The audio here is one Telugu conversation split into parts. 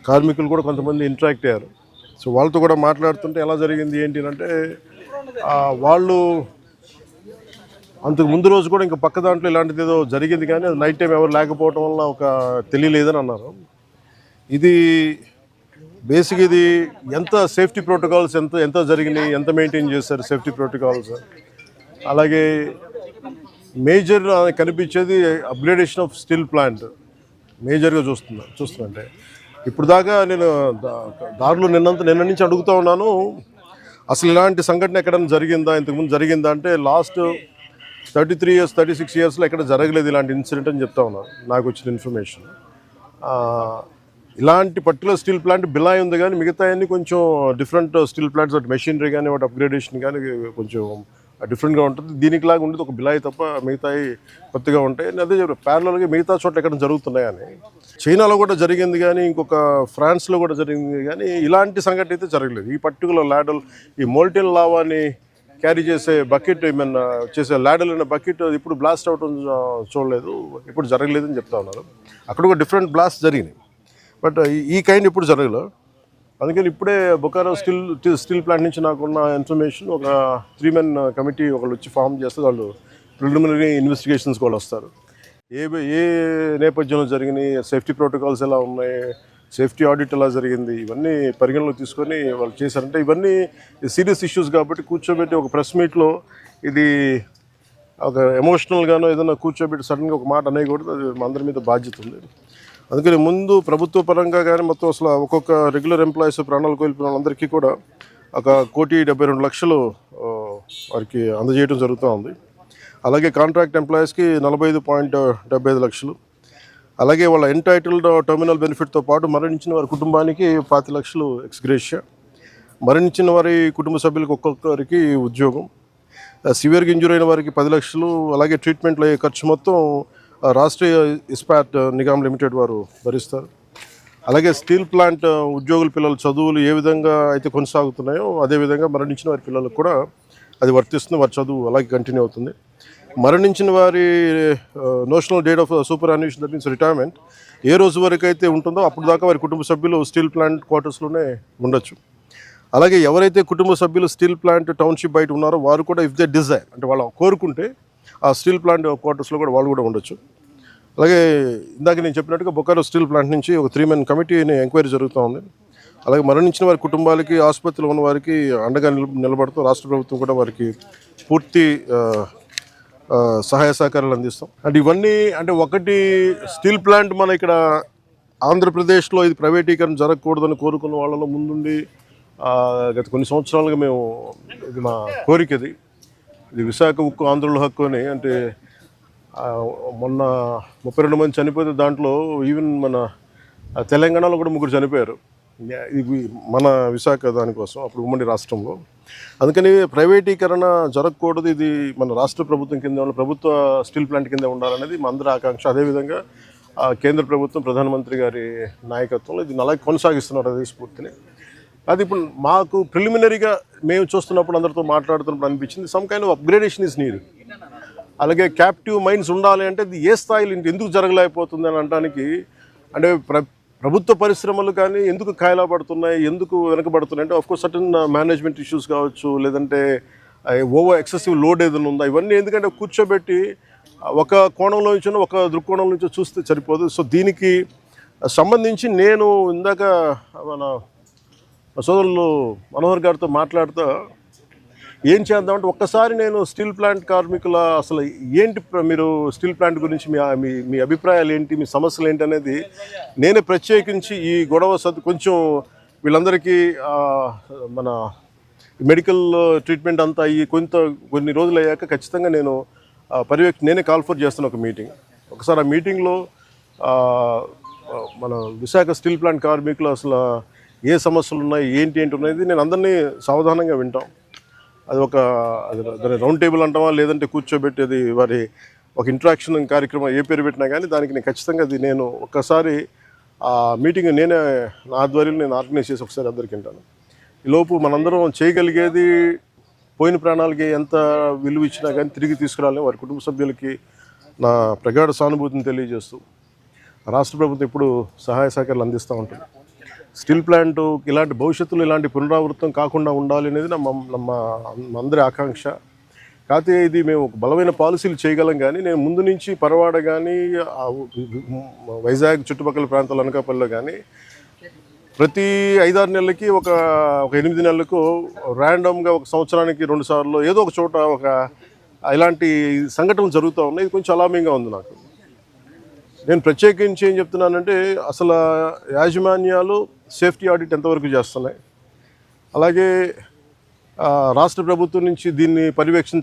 కార్మికులు కూడా కొంతమంది ఇంటరాక్ట్ అయ్యారు. సో వాళ్ళతో కూడా మాట్లాడుతుంటే ఎలా జరిగింది ఏంటి అంటే వాళ్ళు అంతకు ముందు రోజు కూడా ఇంకా పక్క దాంట్లో ఇలాంటిది ఏదో జరిగింది, కానీ అది నైట్ టైం ఎవరు లేకపోవడం వల్ల ఒక తెలియలేదని అన్నారు. ఇది బేసిక్ ఇది ఎంత సేఫ్టీ ప్రోటోకాల్స్ ఎంత జరిగినాయి, ఎంత మెయింటైన్ చేశారు సేఫ్టీ ప్రోటోకాల్స్. అలాగే మేజర్ కనిపించేది అప్గ్రేడేషన్ ఆఫ్ స్టీల్ ప్లాంట్ మేజర్గా చూస్తుంటే ఇప్పుడు దాకా నేను దారిలో నిన్న నుంచి అడుగుతూ ఉన్నాను, అసలు ఇలాంటి సంఘటన ఎక్కడైనా జరిగిందా, ఇంతకుముందు జరిగిందా అంటే లాస్ట్ 33 years 36 yearsలో ఎక్కడ జరగలేదు ఇలాంటి ఇన్సిడెంట్ అని చెప్తా ఉన్నాను నాకు వచ్చిన ఇన్ఫర్మేషన్. ఇలాంటి పర్టికులర్ స్టీల్ ప్లాంట్ బిలాయ్ ఉంది, కానీ మిగతా అన్ని కొంచెం డిఫరెంట్ స్టీల్ ప్లాంట్స్ వాటి మెషినరీ కానీ వాటి అప్గ్రేడేషన్ కానీ కొంచెం డిఫరెంట్గా ఉంటుంది. దీనికి లాగా ఉండేది ఒక బిలాయ్ తప్ప మిగతాయి కొత్తగా ఉంటాయి. అదే ప్యారలల్గా మిగతా చోట్ల ఎక్కడ జరుగుతున్నాయని. చైనాలో కూడా జరిగింది, కానీ ఇంకొక ఫ్రాన్స్లో కూడా జరిగింది, కానీ ఇలాంటి సంఘటన అయితే జరగలేదు. ఈ పర్టికులర్ ల్యాడల్ ఈ మోల్టెన్ లావాని క్యారీ చేసే బకెట్ ఏమన్నా చేసే ల్యాడల్ అనే బకెట్ ఇప్పుడు బ్లాస్ట్ అవటం చూడలేదు, ఇప్పుడు జరగలేదని చెప్తా ఉన్నారు. అక్కడ ఒక డిఫరెంట్ బ్లాస్ట్ జరిగినాయి, బట్ ఈ కైండ్ ఇప్పుడు జరగలేదు. అందుకని ఇప్పుడే బొకారో స్టీల్ ప్లాంట్ నుంచి నాకున్న ఇన్ఫర్మేషన్ ఒక 3 men కమిటీ ఒకళ్ళు వచ్చి ఫామ్ చేస్తే వాళ్ళు ప్రిలిమినరీ ఇన్వెస్టిగేషన్స్ కూడా వస్తారు. ఏ నేపథ్యంలో జరిగినాయి, సేఫ్టీ ప్రోటోకాల్స్ ఎలా ఉన్నాయి, సేఫ్టీ ఆడిట్ ఎలా జరిగింది, ఇవన్నీ పరిగణలో తీసుకొని వాళ్ళు చేశారంటే ఇవన్నీ సీరియస్ ఇష్యూస్ కాబట్టి కూర్చోబెట్టి ఒక ప్రెస్ మీట్లో ఇది ఒక ఎమోషనల్గానో ఏదైనా కూర్చోబెట్టి సడన్గా ఒక మాట అనేయకూడదు, అది మా అందరి మీద బాధ్యత ఉంది. అందుకని ముందు ప్రభుత్వ పరంగా కానీ మొత్తం అసలు ఒక్కొక్క రెగ్యులర్ ఎంప్లాయీస్ ప్రాణాలు కోల్పోయిన వాళ్ళందరికీ కూడా 1,72,00,000 వారికి అందజేయడం జరుగుతూ ఉంది. అలాగే కాంట్రాక్ట్ ఎంప్లాయీస్కి 45.75 లక్షలు, అలాగే వాళ్ళ ఎంటైటిల్డ్ టర్మినల్ బెనిఫిట్తో పాటు మరణించిన వారి కుటుంబానికి 20 లక్షలు ఎక్స్గ్రేషియా, మరణించిన వారి కుటుంబ సభ్యులకు ఒక్కొక్కరికి ఉద్యోగం, సివియర్గా ఇంజూర్ అయిన వారికి 10 లక్షలు, అలాగే ట్రీట్మెంట్లో అయ్యే ఖర్చు మొత్తం రాష్ట్రీయ ఇస్పాట్ నిగమ్ లిమిటెడ్ వారు భరిస్తారు. అలాగే స్టీల్ ప్లాంట్ ఉద్యోగుల పిల్లల చదువులు ఏ విధంగా అయితే కొనసాగుతున్నాయో అదేవిధంగా మరణించిన వారి పిల్లలకు కూడా అది వర్తిస్తుంది, వారి చదువు అలాగే కంటిన్యూ అవుతుంది. మరణించిన వారి national date of superannuation that means retirement ఏ రోజు వరకు అయితే ఉంటుందో అప్పుడు దాకా వారి కుటుంబ సభ్యులు స్టీల్ ప్లాంట్ క్వార్టర్స్లోనే ఉండొచ్చు. అలాగే ఎవరైతే కుటుంబ సభ్యులు స్టీల్ ప్లాంట్ టౌన్షిప్ బయట ఉన్నారో వారు కూడా ఇఫ్ దే డిజైర్ అంటే వాళ్ళు కోరుకుంటే ఆ స్టీల్ ప్లాంట్ క్వార్టర్స్లో కూడా వాళ్ళు కూడా ఉండొచ్చు. అలాగే ఇందాక నేను చెప్పినట్టుగా బొకారో స్టీల్ ప్లాంట్ నుంచి ఒక 3 men కమిటీని ఎంక్వైరీ జరుగుతూ ఉంది. అలాగే మరణించిన వారి కుటుంబాలకి ఆసుపత్రిలో ఉన్న వారికి అండగా నిలబడుతూ రాష్ట్ర ప్రభుత్వం కూడా వారికి పూర్తి సహాయ సహకారాలు అందిస్తాం. అంటే ఇవన్నీ అంటే ఒకటి స్టీల్ ప్లాంట్ మన ఇక్కడ ఆంధ్రప్రదేశ్లో ఇది ప్రైవేటీకరణ జరగకూడదని కోరుకున్న వాళ్ళలో ముందుండి గత కొన్ని సంవత్సరాలుగా మేము ఇది మా కోరిక, ఇది విశాఖ ఉక్కు ఆంధ్రుల హక్కు అని. అంటే మొన్న 32 మంది చనిపోతే దాంట్లో ఈవెన్ మన తెలంగాణలో కూడా 3 చనిపోయారు. ఇది మన విశాఖ దానికోసం అప్పుడు ఉమ్మడి రాష్ట్రంలో. అందుకని ప్రైవేటీకరణ జరగకూడదు, ఇది మన రాష్ట్ర ప్రభుత్వం కింద ప్రభుత్వ స్టీల్ ప్లాంట్ కింద ఉండాలనేది మా అందరి ఆకాంక్ష. అదేవిధంగా కేంద్ర ప్రభుత్వం ప్రధానమంత్రి గారి నాయకత్వంలో ఇది అలాగే కొనసాగిస్తున్నారు అదే స్ఫూర్తిని. అది ఇప్పుడు మాకు ప్రిలిమినరీగా మేము చూస్తున్నప్పుడు అందరితో మాట్లాడుతున్నప్పుడు అనిపించింది some kind of upgradation is need. అలాగే క్యాప్టివ్ మైన్స్ ఉండాలి అంటే ఇది ఏ స్థాయిలో ఎందుకు జరగలేకపోతుంది అని అనడానికి అంటే ప్రభుత్వ పరిశ్రమలు కానీ ఎందుకు కాయలా పడుతున్నాయి, ఎందుకు వెనకబడుతున్నాయి అంటే ఆఫ్కోర్స్ సర్టన్ మేనేజ్మెంట్ ఇష్యూస్ కావచ్చు, లేదంటే ఓవర్ ఎక్సెసివ్ లోడ్ ఏదైనా ఉందా, ఇవన్నీ ఎందుకంటే కూర్చోబెట్టి ఒక కోణంలో నుంచి ఒక దృక్కోణం నుంచి చూస్తే సరిపోదు. సో దీనికి సంబంధించి నేను ఇందాక మన సోదరులు మనోహర్ గారితో మాట్లాడుతూ ఏం చేద్దామంటే ఒక్కసారి నేను స్టీల్ ప్లాంట్ కార్మికుల అసలు ఏంటి మీరు స్టీల్ ప్లాంట్ గురించి మీ అభిప్రాయాలు ఏంటి, మీ సమస్యలు ఏంటి అనేది నేనే ప్రత్యేకించి ఈ గొడవ కొంచెం వీళ్ళందరికీ మన మెడికల్ ట్రీట్మెంట్ అంతా అయ్యి కొన్ని రోజులు అయ్యాక ఖచ్చితంగా నేను నేనే కాల్ ఫర్ చేస్తాను ఒక మీటింగ్. ఒకసారి ఆ మీటింగ్లో మన విశాఖ స్టీల్ ప్లాంట్ కార్మికులు అసలు ఏ సమస్యలు ఉన్నాయి ఏంటి ఉన్నది నేను అందరినీ సావధానంగా వింటాం. అది దాని రౌండ్ టేబుల్ అంటామా లేదంటే కూర్చోబెట్టేది వారి ఒక ఇంటరాక్షన్ కార్యక్రమం ఏ పేరు పెట్టినా కానీ దానికి నేను ఖచ్చితంగా నేను ఒక్కసారి ఆ మీటింగ్ నేనే నా ఆధ్వర్యంలో నేను ఆర్గనైజ్ చేసి ఒకసారి అందరికి వింటాను. ఈలోపు మనందరం చేయగలిగేది పోయిన ప్రాణాలకి ఎంత విలువ ఇచ్చినా కానీ తిరిగి తీసుకురాలని వారి కుటుంబ సభ్యులకి నా ప్రగాఢ సానుభూతిని తెలియజేస్తూ రాష్ట్ర ప్రభుత్వం ఇప్పుడు సహాయ సహకారాలు అందిస్తూ ఉంటుంది. స్టీల్ ప్లాంట్ ఇలాంటి భవిష్యత్తులో ఇలాంటి పునరావృతం కాకుండా ఉండాలి అనేది ನಮ್ಮ అందరి ఆకాంక్ష. కాకపోతే ఇది మేము ఒక బలమైన పాలసీలు చేయగలం, కానీ నేను ముందు నుంచి పరవాడ కానీ వైజాగ్ చుట్టుపక్కల ప్రాంతాలు అనకాపల్లిలో కానీ ప్రతి 5-6 నెలలకి ఒక 8 నెలలకు ర్యాండమ్గా ఒక సంవత్సరానికి 2 సార్లు ఏదో ఒక చోట ఒక ఇలాంటి సంఘటనలు జరుగుతూ ఉన్నాయి. ఇది కొంచెం అలామింగ్గా ఉంది నాకు. నేను ప్రత్యేకించి ఏం చెప్తున్నానంటే, అసలు యాజమాన్యాలు సేఫ్టీ ఆడిట్ ఎంతవరకు చేస్తున్నాయి, అలాగే రాష్ట్ర ప్రభుత్వం నుంచి దీన్ని పర్యవేక్షణ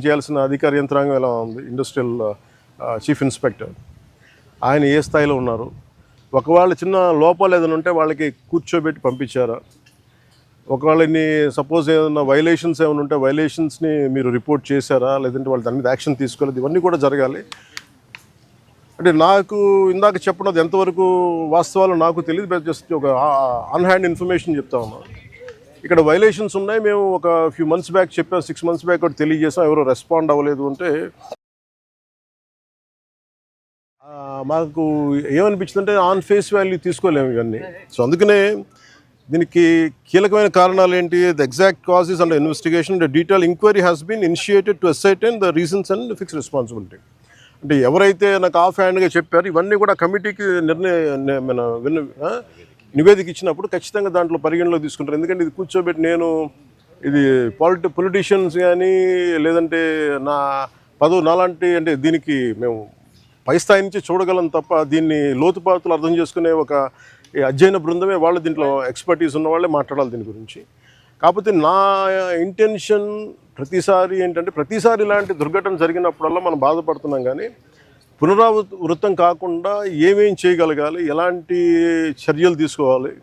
చేయాల్సిన అధికార యంత్రాంగం ఎలా ఉంది, ఇండస్ట్రియల్ చీఫ్ ఇన్స్పెక్టర్ ఆయన ఏ స్థాయిలో ఉన్నారు, ఒకవేళ చిన్న లోపాలు ఏదైనా ఉంటే వాళ్ళకి కూర్చోబెట్టి పంపించారా, ఒకవేళ సపోజ్ ఏదైనా వైలేషన్స్ ఏమైనా ఉంటే వైలేషన్స్ని మీరు రిపోర్ట్ చేశారా, లేదంటే వాళ్ళు దాని మీద యాక్షన్ తీసుకోలేదు, ఇవన్నీ కూడా జరగాలి. అంటే నాకు ఇందాక చెప్పినది ఎంతవరకు వాస్తవాలు నాకు తెలియదు, జస్ట్ ఒక ఆన్ హ్యాండ్ ఇన్ఫర్మేషన్ చెప్తా ఉన్నాను. ఇక్కడ వైలేషన్స్ ఉన్నాయి, మేము ఒక ఫ్యూ మంత్స్ బ్యాక్ చెప్పాం, 6 మంత్స్ బ్యాక్ కూడా తెలియజేసాం, ఎవరో రెస్పాండ్ అవ్వలేదు అంటే మాకు ఏమనిపించిందంటే ఆన్ ఫేస్ వాల్యూ తీసుకోలేము ఇవన్నీ. సో అందుకనే దీనికి కీలకమైన కారణాలు ఏంటి, the exact causes and investigation detail enquiry has been initiated to ascertain the reasons and fix responsibility. అంటే ఎవరైతే నాకు ఆఫ్ హ్యాండ్గా చెప్పారు ఇవన్నీ కూడా కమిటీకి నివేదిక ఇచ్చినప్పుడు ఖచ్చితంగా దాంట్లో పరిగణలో తీసుకుంటారు. ఎందుకంటే ఇది కూర్చోబెట్టి నేను ఇది పొలిటీషియన్స్ కానీ లేదంటే నా నాలాంటి అంటే దీనికి మేము పై స్థాయి నుంచి చూడగలం తప్ప దీన్ని లోతుపాతులు అర్థం చేసుకునే ఒక అధ్యయన బృందమే వాళ్ళు దీంట్లో ఎక్స్పర్టీస్ ఉన్న వాళ్ళే మాట్లాడాలి దీని గురించి. కాకపోతే నా ఇంటెన్షన్ ప్రతిసారి ఏంటంటే, ప్రతిసారి ఇలాంటి దుర్ఘటన జరిగినప్పుడల్లా మనం బాధపడుతున్నాం, కానీ పునరావృతం కాకుండా ఏమేం చేయగలగాలి, ఎలాంటి చర్యలు తీసుకోవాలి,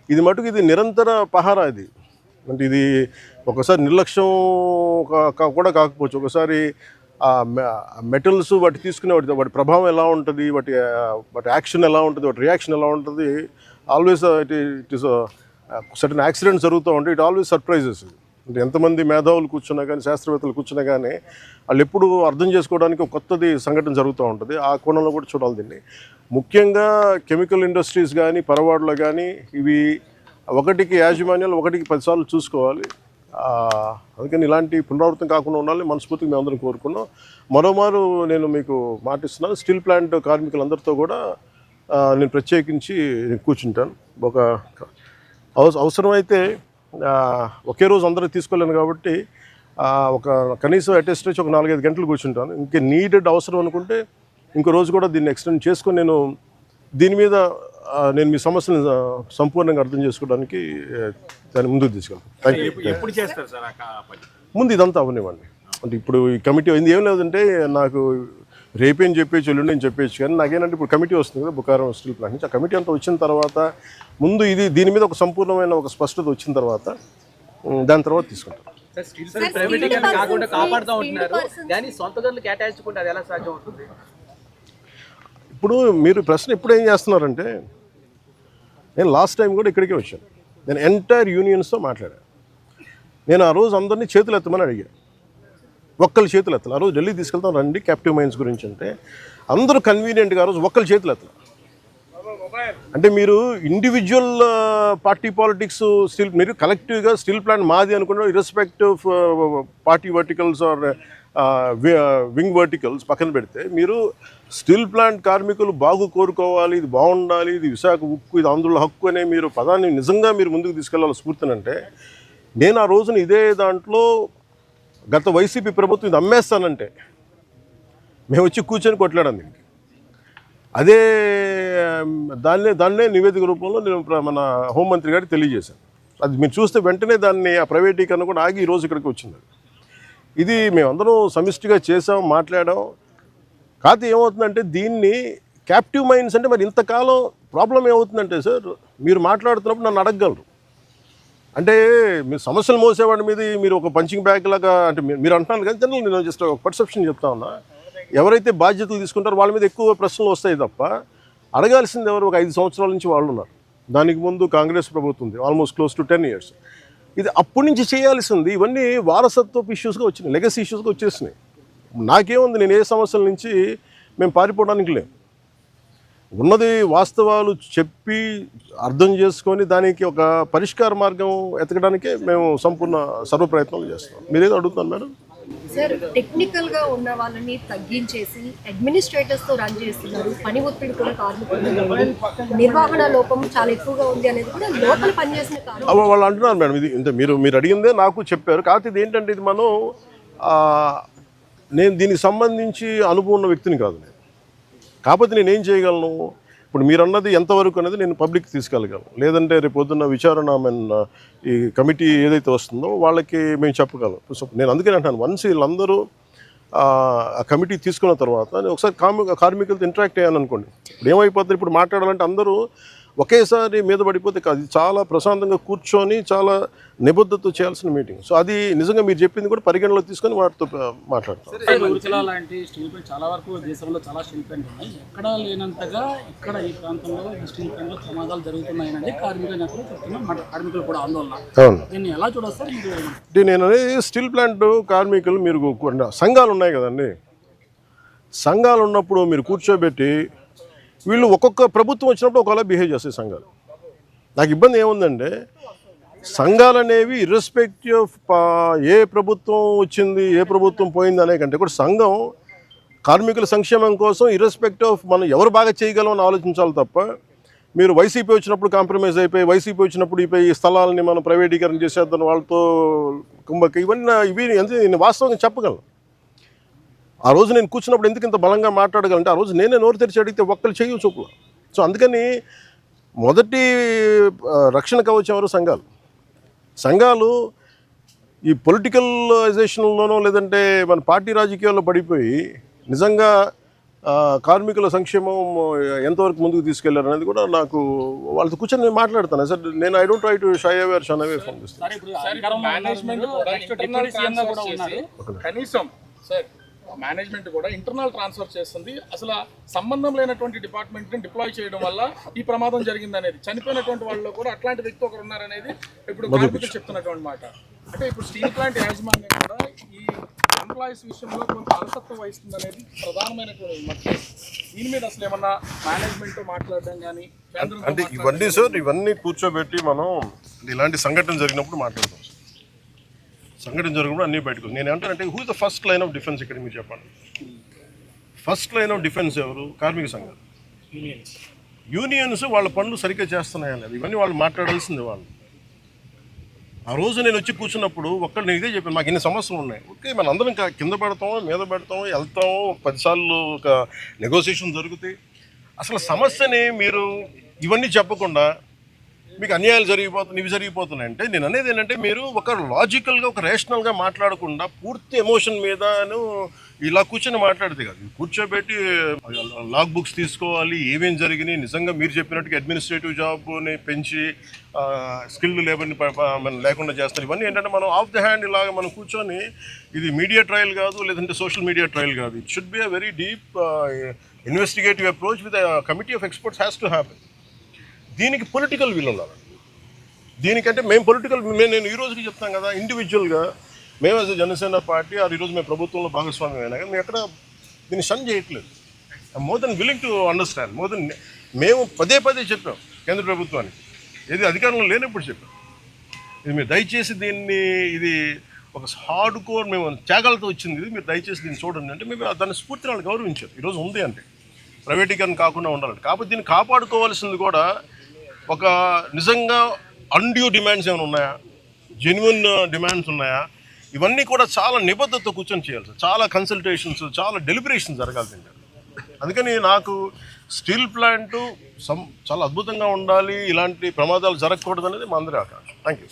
ఇది మటుకు ఇది నిరంతర పహారా. ఇది అంటే ఇది ఒకసారి నిర్లక్ష్యం కూడా కాకపోవచ్చు, ఒకసారి మెటల్స్ వాటి తీసుకునే వాటి ప్రభావం ఎలా ఉంటుంది, వాటి యాక్షన్ ఎలా ఉంటుంది, వాటి రియాక్షన్ ఎలా ఉంటుంది, always it is certain accidents జరుగుతూ ఉంటాయి. It always surprises. అంటే ఎంతమంది మేధావులు కూర్చున్నా కానీ శాస్త్రవేత్తలు కూర్చున్నా కానీ వాళ్ళు ఎప్పుడు అర్థం చేసుకోవడానికి ఒక కొత్తది సంఘటన జరుగుతూ ఉంటుంది. ఆ కోణంలో కూడా చూడాలి దీన్ని. ముఖ్యంగా కెమికల్ ఇండస్ట్రీస్ కానీ పరవాడలో కానీ ఇవి ఒకటికి యాజమాన్యాలు 10 సార్లు చూసుకోవాలి. అందుకని ఇలాంటి పునరావృతం కాకుండా ఉండాలని మనస్ఫూర్తిగా మేము అందరం కోరుకున్నాం. మరోమారు నేను మీకు మాటిస్తున్నాను, స్టీల్ ప్లాంట్ కార్మికులందరితో కూడా నేను ప్రత్యేకించి కూర్చుంటాను. ఒక అవసరమైతే ఒకే రోజు అందరూ తీసుకోలేను కాబట్టి ఒక కనీసం అటెస్ట్ ఒక 4-5 గంటలు కూర్చుంటాను. ఇంకే నీడెడ్ అవసరం అనుకుంటే ఇంకో రోజు కూడా దీన్ని ఎక్స్టెండ్ చేసుకొని నేను దీని మీద నేను మీ సమస్యను సంపూర్ణంగా అర్థం చేసుకోవడానికి దాన్ని ముందుకు తీసుకెళ్తాను. ముందు ఇదంతా అవనివ్వండి. అంటే ఇప్పుడు ఈ కమిటీ అయింది ఏం లేదంటే నాకు రేపేం చెప్పేసి ఎల్లుండి నేను చెప్పేసి, కానీ నాకేంటంటే ఇప్పుడు కమిటీ వస్తుంది కదా బుకారం స్టీల్ ప్లాంట్ నుంచి. ఆ కమిటీ అంతా వచ్చిన తర్వాత ముందు దీని మీద ఒక సంపూర్ణమైన ఒక స్పష్టత వచ్చిన తర్వాత దాని తర్వాత తీసుకుంటాం. ఇప్పుడు మీరు ప్రశ్న ఇప్పుడు ఏం చేస్తున్నారంటే, నేను లాస్ట్ టైం కూడా ఇక్కడికే వచ్చాను. నేను ఎంటైర్ యూనియన్స్తో మాట్లాడాను. నేను ఆ రోజు అందరినీ చేతులు ఎత్తమని అడిగాను. ఒక్కళ్ళు చేతులు ఎత్తాలి. ఆ రోజు ఢిల్లీ తీసుకెళ్తాం రండి క్యాప్టివ్ మైన్స్ గురించి అంటే అందరూ కన్వీనియంట్గా ఆ రోజు ఒక్కళ్ళు చేతులు ఎత్తాలి. అంటే మీరు ఇండివిజువల్ పార్టీ పాలిటిక్స్ స్టిల్ మీరు కలెక్టివ్గా స్టీల్ ప్లాంట్ మాది అనుకున్న irrespective party verticals or wing verticals పక్కన పెడితే, మీరు స్టీల్ ప్లాంట్ కార్మికులు కోరుకోవాలి, ఇది బాగుండాలి, ఇది విశాఖ ఉక్కు, ఇది ఆంధ్రుల హక్కు అనే మీరు పదాన్ని నిజంగా మీరు ముందుకు తీసుకెళ్ళాలి స్ఫూర్తినంటే, నేను ఆ రోజున ఇదే దాంట్లో గత వైసీపీ ప్రభుత్వం ఇది అమ్మేస్తానంటే మేము వచ్చి కూర్చొని కొట్లాడాం దీనికి. అదే దాన్నే నివేదిక రూపంలో నేను మన హోంమంత్రి గారికి తెలియజేశాను. అది మీరు చూస్తే వెంటనే దాన్ని ఆ ప్రైవేటీకరణ కూడా ఆగి ఈరోజు ఇక్కడికి వచ్చింది. ఇది మేమందరం సమిష్టిగా చేసాం, మాట్లాడాం. కాకపోతే ఏమవుతుందంటే దీన్ని క్యాప్టివ్ మైన్స్ అంటే మరి ఇంతకాలం ప్రాబ్లం ఏమవుతుందంటే సార్, మీరు మాట్లాడుతున్నప్పుడు నన్ను అడగగలరు. అంటే మీరు సమస్యలు మోసేవాడి మీద మీరు ఒక పంచింగ్ బ్యాగ్ లాగా అంటే మీరు అంటున్నారు కానీ జనరల్ నేను జస్ట్ ఒక పర్సెప్షన్ చెప్తా ఉన్నా. ఎవరైతే బాధ్యతలు తీసుకుంటారో వాళ్ళ మీద ఎక్కువ ప్రశ్నలు వస్తాయి తప్ప అడగాల్సింది ఎవరు? ఒక 5 సంవత్సరాల నుంచి వాళ్ళు ఉన్నారు. దానికి ముందు కాంగ్రెస్ ప్రభుత్వం ఉంది, ఆల్మోస్ట్ క్లోజ్ టు 10 years. ఇది అప్పటి నుంచి చేయాల్సింది. ఇవన్నీ వారసత్వపు ఇష్యూస్గా వచ్చినాయి, లెగసీ ఇష్యూస్గా వచ్చేసినాయి. నాకేముంది, నేను ఏ సమస్యల నుంచి మేము పారిపోవడానికి లేము. ఉన్నది వాస్తవాలు చెప్పి అర్థం చేసుకొని దానికి ఒక పరిష్కార మార్గం ఎతకడానికే మేము సంపూర్ణ సర్వ ప్రయత్నాలు చేస్తాం. మీరేదో అడుగుతున్నారు మేడం? సార్, టెక్నికల్ గా ఉన్న వాళ్ళని తగ్గించేసి అడ్మినిస్ట్రేటర్స్ తో రన్ చేస్తున్నారు. పని ఒత్తిడి కూడా కార్మికులు, నిర్వహణ లోపం చాలా ఎక్కువగా ఉంది అనేది కూడా లోపల పనిచేసిన కారణం వాళ్ళు అంటున్నారు మేడం. ఇది ఇంత మీరు అడిగిందే నాకు చెప్పారు. కాకపోతే ఇది ఏంటంటే ఇది మనం నేను దీనికి సంబంధించి అనుభవం ఉన్న వ్యక్తిని కాదు నేను. కాకపోతే నేనేం చేయగలను, ఇప్పుడు మీరు అన్నది ఎంతవరకు అనేది నేను పబ్లిక్ తీసుకెళ్ళగలను. లేదంటే రేపు పొద్దున్న విచారణ ఈ కమిటీ ఏదైతే వస్తుందో వాళ్ళకి మేము చెప్పగలం. సో నేను అందుకని అంటాను, వన్స్ వీళ్ళందరూ ఆ కమిటీ తీసుకున్న తర్వాత నేను ఒకసారి కార్మికులతో ఇంటరాక్ట్ అయ్యాను అనుకోండి, ఇప్పుడు ఏమైపోతుంది, ఇప్పుడు మాట్లాడాలంటే అందరూ ఒకేసారి మీద పడిపోతే కాదు. ఇది చాలా ప్రశాంతంగా కూర్చొని చాలా నిబద్ధతతో చేయాల్సిన మీటింగ్. సో అది నిజంగా మీరు చెప్పింది కూడా పరిగణలో తీసుకొని వాటితో మాట్లాడతాం. రూర్కెలా లాంటి స్టీల్ ప్లాంట్ చాలా వరకు దేశంలో చాలా స్టీల్ ప్లాంట్ ఉన్నాయి. ఎక్కడా లేనంతగా ఇక్కడ ఈ ప్రాంతంలో ఈ స్టీల్ ప్లాంట్లో ప్రమాదాలు జరుగుతున్నాయని కార్మిక నేతలు చెప్తున్నారు. కార్మికులు కూడా ఆందోళన. దీన్ని ఎలా చూడొస్తారు మీరు? నేను స్టీల్ ప్లాంట్ కార్మికులు, మీరు సంఘాలు ఉన్నాయి కదండి, సంఘాలు ఉన్నప్పుడు మీరు కూర్చోబెట్టి వీళ్ళు ఒక్కొక్క ప్రభుత్వం వచ్చినప్పుడు ఒకలా బిహేవ్ చేస్తాయి సంఘాలు. నాకు ఇబ్బంది ఏముందంటే, సంఘాలు అనేవి ఇర్రెస్పెక్టివ్ ఆఫ్ ఏ ప్రభుత్వం వచ్చింది ఏ ప్రభుత్వం పోయింది అనే కంటే కూడా సంఘం కార్మికుల సంక్షేమం కోసం ఇర్రెస్పెక్టివ్ ఆఫ్ మనం ఎవరు బాగా చేయగలం అని ఆలోచించాలి తప్ప, మీరు వైసీపీ వచ్చినప్పుడు కాంప్రమైజ్ అయిపోయి, వైసీపీ వచ్చినప్పుడు ఈ స్థలాలని మనం ప్రైవేటీకరణ చేసేద్దాం వాళ్ళతో కుంభక ఇవి నేను వాస్తవంగా చెప్పగలను. ఆ రోజు నేను కూర్చున్నప్పుడు ఎందుకు ఇంత బలంగా మాట్లాడగలంటే, ఆ రోజు నేనే నోరు తెరిచి అడిగితే ఒక్కరు చెయ్యి చూపులు. సో అందుకని మొదటి రక్షణ కవచం ఎవరు? సంఘాలు ఈ పొలిటికలైజేషన్లోనో లేదంటే మన పార్టీ రాజకీయాల్లో పడిపోయి నిజంగా కార్మికుల సంక్షేమం ఎంతవరకు ముందుకు తీసుకెళ్లారు అనేది కూడా నాకు వాళ్ళతో కూర్చొని నేను మాట్లాడతాను. సార్ నేను I don't try to shy away or shun away from this. Management కూడా ఇంటర్నల్ ట్రాన్స్ఫర్ చేస్తుంది. అసలు సంబంధం లేనటువంటి డిపార్ట్మెంట్ని డిప్లాయ్ చేయడం వల్ల ఈ ప్రమాదం జరిగింది అనేది, చనిపోయినటువంటి వాళ్ళలో కూడా అట్లాంటి వ్యక్తి ఒకరు ఉన్నారనేది ఇప్పుడు కార్మికులు చెప్తున్నటువంటి మాట. అంటే ఇప్పుడు స్టీల్ ప్లాంట్ యాజమాన్యం కూడా ఈ ఎంప్లాయీస్ విషయంలో కొంత అలసత్వం వహిస్తుంది అనేది ప్రధానమైనటువంటి విమర్శ. దీని మీద అసలు ఏమన్నా మేనేజ్మెంట్తో మాట్లాడడం కానీ అంటే ఇవన్నీ సార్, ఇవన్నీ కూర్చోబెట్టి మనం ఇలాంటి సంఘటన జరిగినప్పుడు మాట్లాడతాం. సంఘటన జరిగినప్పుడు అన్నీ బయటకు. నేను ఏమంటానంటే, who is the first line of defence ఇక్కడ మీరు చెప్పండి. ఫస్ట్ లైన్ ఆఫ్ డిఫెన్స్ ఎవరు? కార్మిక సంఘాలు, యూనియన్స్. వాళ్ళ పనులు సరిగ్గా చేస్తున్నాయా లేదు, ఇవన్నీ వాళ్ళు మాట్లాడాల్సింది. వాళ్ళు ఆ రోజు నేను వచ్చి కూర్చున్నప్పుడు ఒక్కడు నేను ఇదే చెప్పాను, మాకు ఇన్ని సమస్యలు ఉన్నాయి. ఓకే, మన అందరం కింద పెడతాం, మీద పెడతాం, వెళ్తాం, 10 సార్లు ఒక నెగోసియేషన్ జరుగుతాయి. అసలు సమస్యని మీరు ఇవన్నీ చెప్పకుండా మీకు అన్యాయాలు జరిగిపోతున్నాయి, ఇవి జరిగిపోతున్నాయి అంటే, నేను అనేది ఏంటంటే, మీరు ఒక లాజికల్గా ఒక రేషనల్గా మాట్లాడకుండా పూర్తి ఎమోషన్ మీదను ఇలా కూర్చొని మాట్లాడితే కాదు. కూర్చోబెట్టి లాగ్ బుక్స్ తీసుకోవాలి, ఏమేమి జరిగినాయి, నిజంగా మీరు చెప్పినట్టుగా అడ్మినిస్ట్రేటివ్ జాబ్ని పెంచి స్కిల్డ్ లేబర్ని మనం లేకుండా చేస్తారు. ఇవన్నీ ఏంటంటే మనం ఆఫ్ ది హ్యాండ్ ఇలాగ మనం కూర్చొని, ఇది మీడియా ట్రయల్ కాదు, లేదంటే సోషల్ మీడియా ట్రయల్ కాదు. It should be a very deep investigative approach with committee of experts has to happen. దీనికి పొలిటికల్ విల్ ఉండాలి. దీనికంటే మేము నేను ఈ రోజుకి చెప్తాం కదా, ఇండివిజువల్గా మేము యాజ్ జనసేన పార్టీ ఈరోజు మేము ప్రభుత్వంలో భాగస్వామ్యం అయినా కానీ మేము ఎక్కడ దీన్ని షన్ చేయట్లేదు. More than willing to understand. మేము పదే చెప్పాం కేంద్ర ప్రభుత్వానికి, ఏది అధికారంలో లేనప్పుడు చెప్పాం, ఇది మీరు దయచేసి దీన్ని, ఇది ఒక హార్డ్ కోర్ మేము త్యాగాలతో వచ్చింది, ఇది మీరు దయచేసి దీన్ని చూడండి అంటే మేము దాన్ని స్ఫూర్తిని వాళ్ళు గౌరవించారు. ఈరోజు ఉంది అంటే ప్రైవేటీకరణ కాకుండా ఉండాలంటే. కాకపోతే దీన్ని కాపాడుకోవాల్సింది కూడా ఒక నిజంగా అన్డ్యూ డిమాండ్స్ ఏమైనా ఉన్నాయా, జెన్యున్ డిమాండ్స్ ఉన్నాయా, ఇవన్నీ కూడా చాలా నిబద్ధతతో కూర్చొని చేయాలి సార్. చాలా కన్సల్టేషన్స్, చాలా డెలిబరేషన్ జరగాల్సిందే. అందుకని నాకు స్టీల్ ప్లాంటు చాలా అద్భుతంగా ఉండాలి, ఇలాంటి ప్రమాదాలు జరగకూడదు అనేది మా అందరి ఆకాంక్ష. Thank you.